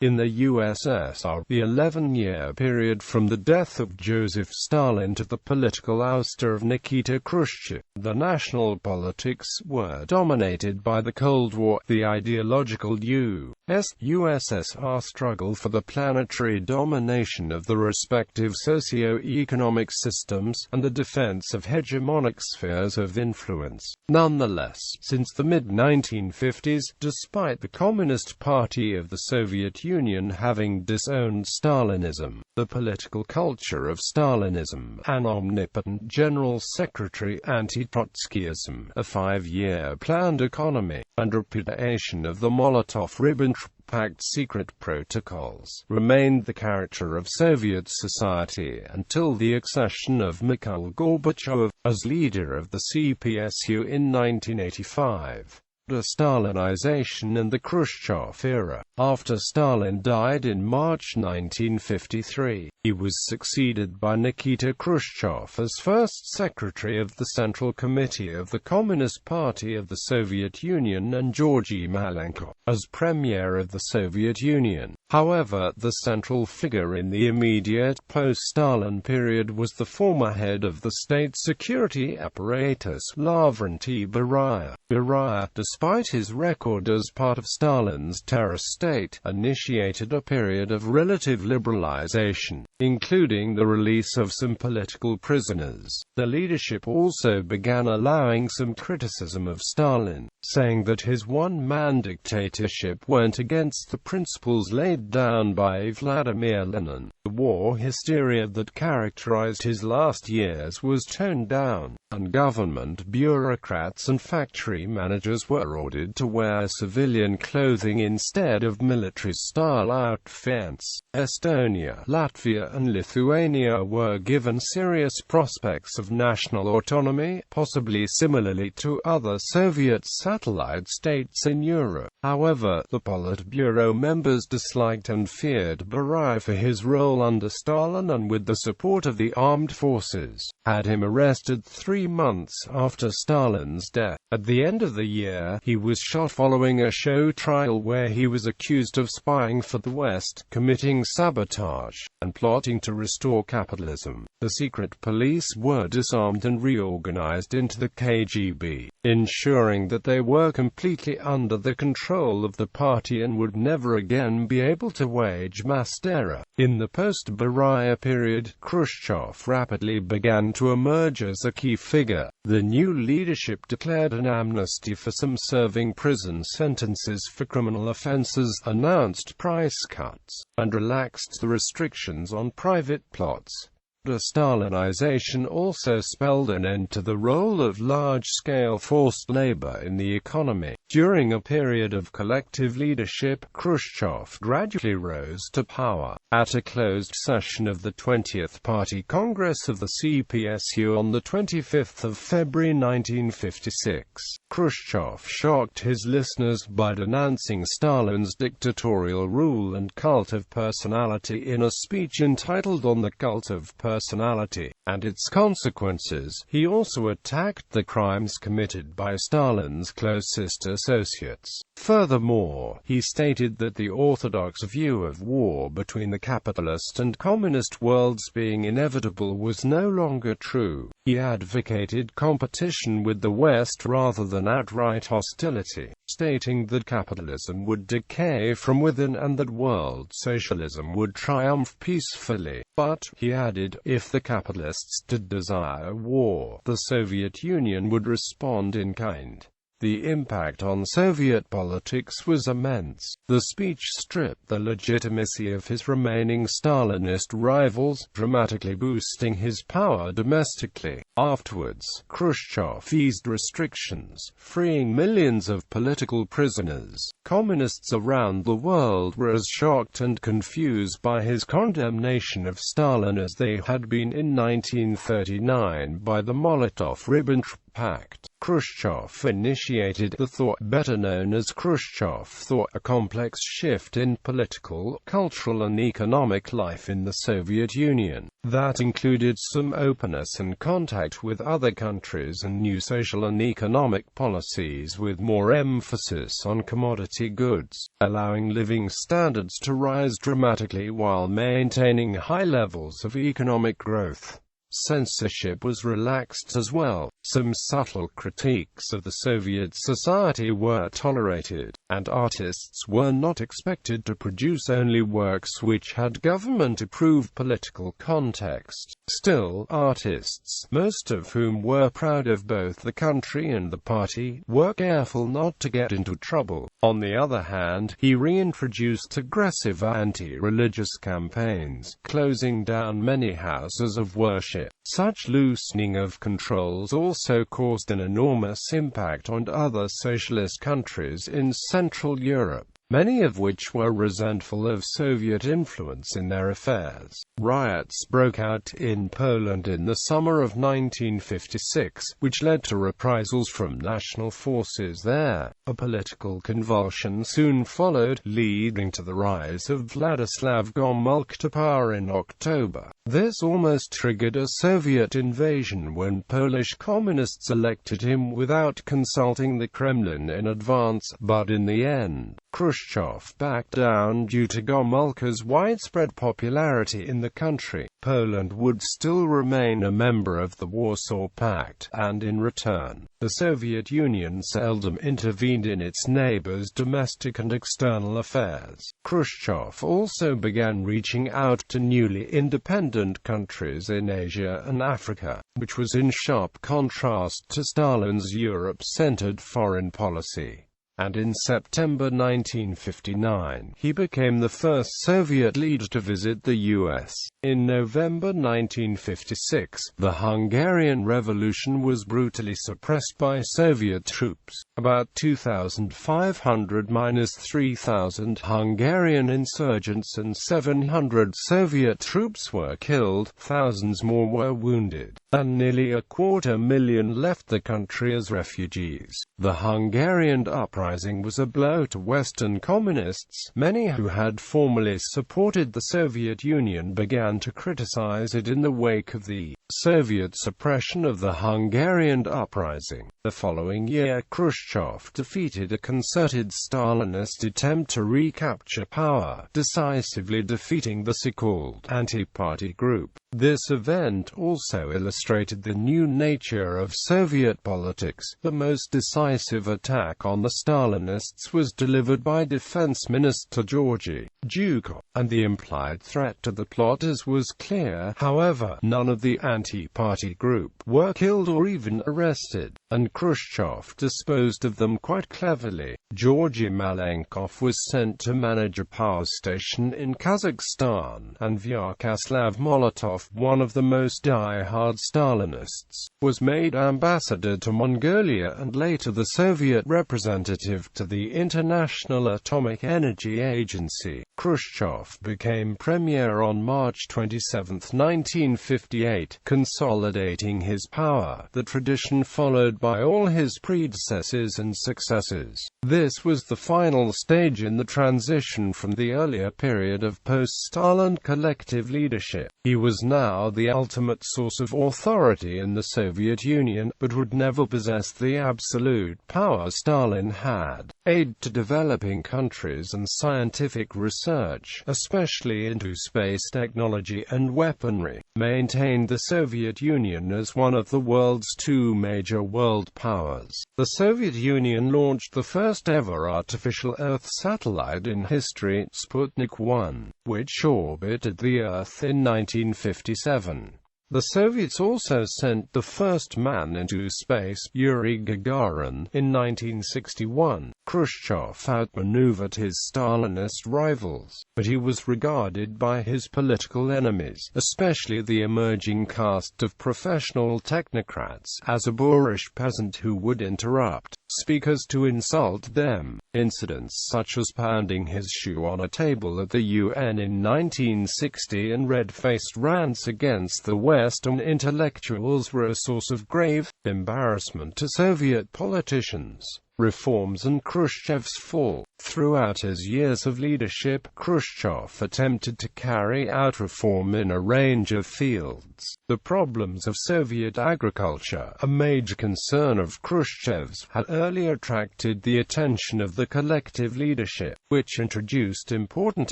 In the USSR, the 11-year period from the death of Joseph Stalin to the political ouster of Nikita Khrushchev, the national politics were dominated by the Cold War, the ideological USSR struggle for the planetary domination of the respective socio-economic systems, and the defense of hegemonic spheres of influence. Nonetheless, since the mid-1950s, despite the Communist Party of the Soviet Union having disowned Stalinism, the political culture of Stalinism, an omnipotent general secretary, anti-Trotskyism, a 5-year planned economy, and repudiation of the Molotov-Ribbentrop Pact secret protocols, remained the character of Soviet society until the accession of Mikhail Gorbachev as leader of the CPSU in 1985. The Stalinization and the Khrushchev era. After Stalin died in March 1953, he was succeeded by Nikita Khrushchev as first secretary of the Central Committee of the Communist Party of the Soviet Union and Georgy Malenko as premier of the Soviet Union. However, the central figure in the immediate post-Stalin period was the former head of the state security apparatus, Lavrent Beria. Beria, despite his record as part of Stalin's terror state, initiated a period of relative liberalization, including the release of some political prisoners. The leadership also began allowing some criticism of Stalin, saying that his one-man dictatorship went against the principles laid down by Vladimir Lenin. The war hysteria that characterized his last years was toned down, and government bureaucrats and factory managers were ordered to wear civilian clothing instead of military-style outfits. Estonia, Latvia and Lithuania were given serious prospects of national autonomy, possibly similarly to other Soviet satellite states in Europe. However, the Politburo members disliked and feared Beria for his role under Stalin, and with the support of the armed forces, had him arrested 3 months after Stalin's death. At the end of the year, he was shot following a show trial where he was accused of spying for the West, committing sabotage, and plotting to restore capitalism. The secret police were disarmed and reorganized into the KGB, ensuring that they were completely under the control of the party and would never again be able to wage mass terror. In the post-Beria period, Khrushchev rapidly began to emerge as a key figure. The new leadership declared an amnesty for some serving prison sentences for criminal offenses, announced price cuts, and relaxed the restrictions on private plots. The Stalinization also spelled an end to the role of large-scale forced labor in the economy. During a period of collective leadership, Khrushchev gradually rose to power. At a closed session of the 20th Party Congress of the CPSU on the 25th of February 1956, Khrushchev shocked his listeners by denouncing Stalin's dictatorial rule and cult of personality in a speech entitled On the Cult of Personality and Its Consequences. He also attacked the crimes committed by Stalin's closest associates. Furthermore, he stated that the orthodox view of war between the capitalist and communist worlds being inevitable was no longer true. He advocated competition with the West rather than outright hostility, stating that capitalism would decay from within and that world socialism would triumph peacefully. But, he added, if the capitalists did desire war, the Soviet Union would respond in kind. The impact on Soviet politics was immense. The speech stripped the legitimacy of his remaining Stalinist rivals, dramatically boosting his power domestically. Afterwards, Khrushchev eased restrictions, freeing millions of political prisoners. Communists around the world were as shocked and confused by his condemnation of Stalin as they had been in 1939 by the Molotov-Ribbentrop Pact. Khrushchev initiated the thought better known as Khrushchev thought, a complex shift in political, cultural and economic life in the Soviet Union. That included some openness and contact with other countries and new social and economic policies with more emphasis on commodity goods, allowing living standards to rise dramatically while maintaining high levels of economic growth. Censorship was relaxed as well. Some subtle critiques of the Soviet society were tolerated, and artists were not expected to produce only works which had government-approved political context. Still, artists, most of whom were proud of both the country and the party, were careful not to get into trouble. On the other hand, he reintroduced aggressive anti-religious campaigns, closing down many houses of worship. Such loosening of controls also caused an enormous impact on other socialist countries in Central Europe, many of which were resentful of Soviet influence in their affairs. Riots broke out in Poland in the summer of 1956, which led to reprisals from national forces there. A political convulsion soon followed, leading to the rise of Władysław Gomułka to power in October. This almost triggered a Soviet invasion when Polish communists elected him without consulting the Kremlin in advance, but in the end, Khrushchev backed down due to Gomułka's widespread popularity in the country. Poland would still remain a member of the Warsaw Pact, and in return, the Soviet Union seldom intervened in its neighbors' domestic and external affairs. Khrushchev also began reaching out to newly independent countries in Asia and Africa, which was in sharp contrast to Stalin's Europe-centered foreign policy. And in September 1959, he became the first Soviet leader to visit the U.S. In November 1956, the Hungarian Revolution was brutally suppressed by Soviet troops. About 2,500–3,000 Hungarian insurgents and 700 Soviet troops were killed, thousands more were wounded, and nearly 250,000 left the country as refugees. The Hungarian uprising was a blow to Western communists. Many who had formerly supported the Soviet Union began to criticize it in the wake of the Soviet suppression of the Hungarian uprising. The following year, Khrushchev defeated a concerted Stalinist attempt to recapture power, decisively defeating the so-called anti-party group. This event also illustrated the new nature of Soviet politics. The most decisive attack on the Stalinists was delivered by Defense Minister Georgy Zhukov, and the implied threat to the plotters was clear. However, none of the anti-party group were killed or even arrested, and Khrushchev disposed of them quite cleverly. Georgy Malenkov was sent to manage a power station in Kazakhstan, and Vyacheslav Molotov, one of the most die-hard Stalinists, was made ambassador to Mongolia and later the Soviet representative to the International Atomic Energy Agency. Khrushchev became premier on March 27, 1958, consolidating his power, the tradition followed by all his predecessors and successors. This was the final stage in the transition from the earlier period of post-Stalin collective leadership. He was now the ultimate source of authority in the Soviet Union, but would never possess the absolute power Stalin had. Aid to developing countries and scientific research, especially into space technology and weaponry, maintained the Soviet Union as one of the world's two major world powers. The Soviet Union launched the first ever artificial Earth satellite in history, Sputnik 1, which orbited the Earth in 1957. The Soviets also sent the first man into space, Yuri Gagarin, in 1961. Khrushchev outmaneuvered his Stalinist rivals, but he was regarded by his political enemies, especially the emerging caste of professional technocrats, as a boorish peasant who would interrupt speakers to insult them. Incidents such as pounding his shoe on a table at the UN in 1960 and red-faced rants against the Western intellectuals were a source of grave embarrassment to Soviet politicians. reforms and Khrushchev's fall. Throughout his years of leadership, Khrushchev attempted to carry out reform in a range of fields. The problems of Soviet agriculture, a major concern of Khrushchev's, had early attracted the attention of the collective leadership, which introduced important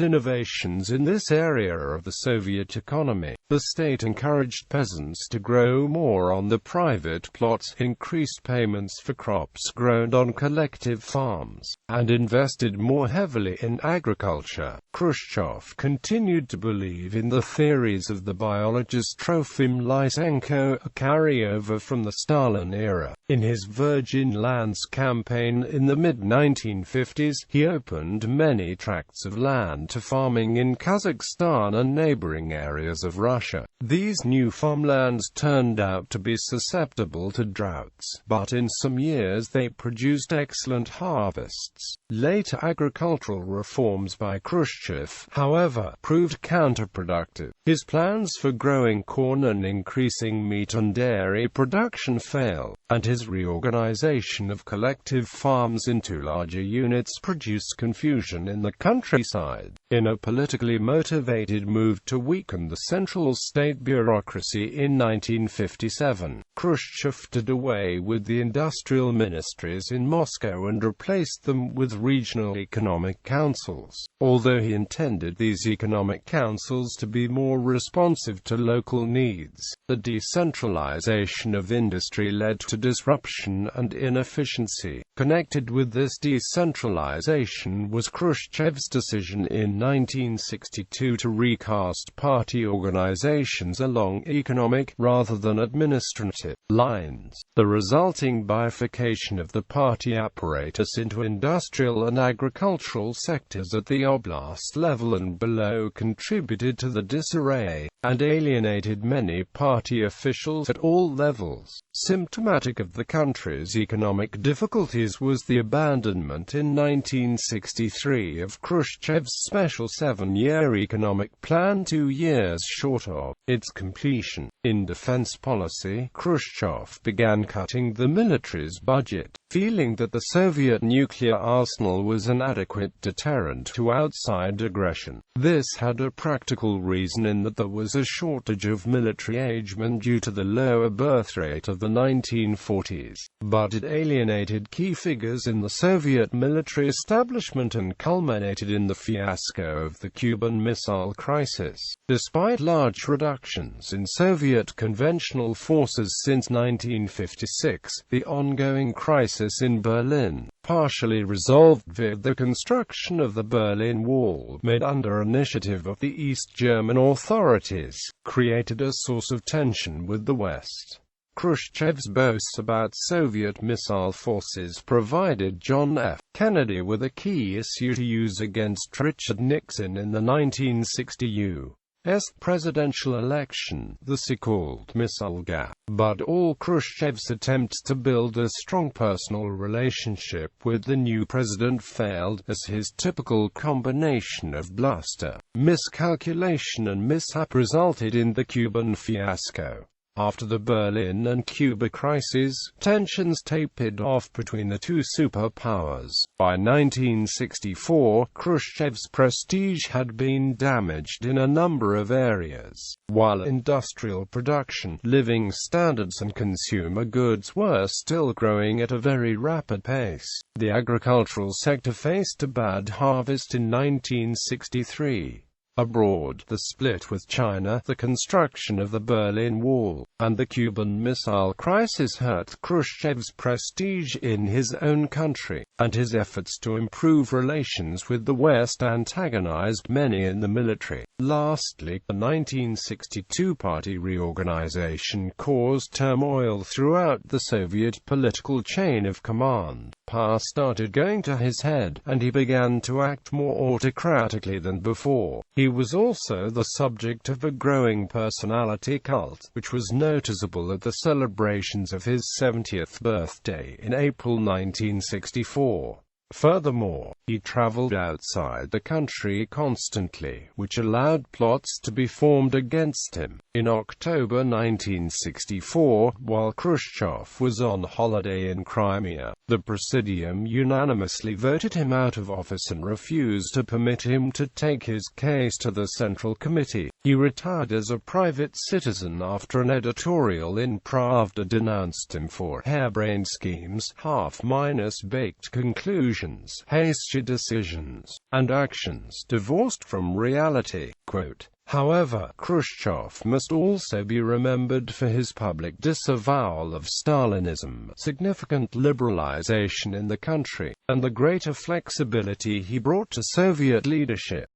innovations in this area of the Soviet economy. The state encouraged peasants to grow more on the private plots, increased payments for crops grown on collective farms, and invested more heavily in agriculture. Khrushchev continued to believe in the theories of the biologist Trofim Lysenko, a carryover from the Stalin era. In his Virgin Lands campaign in the mid-1950s, he opened many tracts of land to farming in Kazakhstan and neighboring areas of Russia. These new farmlands turned out to be susceptible to droughts, but in some years they produced excellent harvests. Later agricultural reforms by Khrushchev, however, proved counterproductive. His plans for growing corn and increasing meat and dairy production failed, and his reorganization of collective farms into larger units produced confusion in the countryside. In a politically motivated move to weaken the central state bureaucracy in 1957, Khrushchev did away with the industrial ministries in Moscow and replaced them with regional economic councils. Although he intended these economic councils to be more responsive to local needs, the decentralization of industry led to disruption and inefficiency. Connected with this decentralization was Khrushchev's decision in 1962 to recast party organizations along economic, rather than administrative, lines. The resulting bifurcation of the party apparatus into industrial and agricultural sectors at the oblast level and below contributed to the disarray, and alienated many party officials at all levels. Symptomatic of the country's economic difficulties was the abandonment in 1963 of Khrushchev's special 7-year economic plan 2 years short of its completion. In defense policy, Khrushchev began cutting the military's budget, feeling that the Soviet nuclear arsenal was an adequate deterrent to outside aggression. This had a practical reason in that there was a shortage of military agemen due to the lower birth rate of the 1940s. But it alienated key figures in the Soviet military establishment and culminated in the fiasco of the Cuban Missile Crisis. Despite large reductions in Soviet conventional forces since 1956, the ongoing crisis in Berlin, partially resolved via the construction of the Berlin Wall, made under initiative of the East German authorities, created a source of tension with the West. Khrushchev's boasts about Soviet missile forces provided John F. Kennedy with a key issue to use against Richard Nixon in the 1960 U.S. presidential election, the so-called missile gap. But all Khrushchev's attempts to build a strong personal relationship with the new president failed, as his typical combination of bluster, miscalculation and mishap resulted in the Cuban fiasco. After the Berlin and Cuba crises, tensions tapered off between the two superpowers. By 1964, Khrushchev's prestige had been damaged in a number of areas. While industrial production, living standards and consumer goods were still growing at a very rapid pace, the agricultural sector faced a bad harvest in 1963. Abroad, the split with China, the construction of the Berlin Wall, and the Cuban Missile Crisis hurt Khrushchev's prestige in his own country, and his efforts to improve relations with the West antagonized many in the military. Lastly, the 1962 party reorganization caused turmoil throughout the Soviet political chain of command. Power started going to his head, and he began to act more autocratically than before. He was also the subject of a growing personality cult, which was noticeable at the celebrations of his 70th birthday in April 1964. Furthermore, he traveled outside the country constantly, which allowed plots to be formed against him. In October 1964, while Khrushchev was on holiday in Crimea, The Presidium unanimously voted him out of office and refused to permit him to take his case to the Central Committee. He retired as a private citizen after an editorial in Pravda denounced him for harebrained schemes, half-baked conclusions, hasty decisions, and actions divorced from reality. Quote, however, Khrushchev must also be remembered for his public disavowal of Stalinism, significant liberalization in the country, and the greater flexibility he brought to Soviet leadership.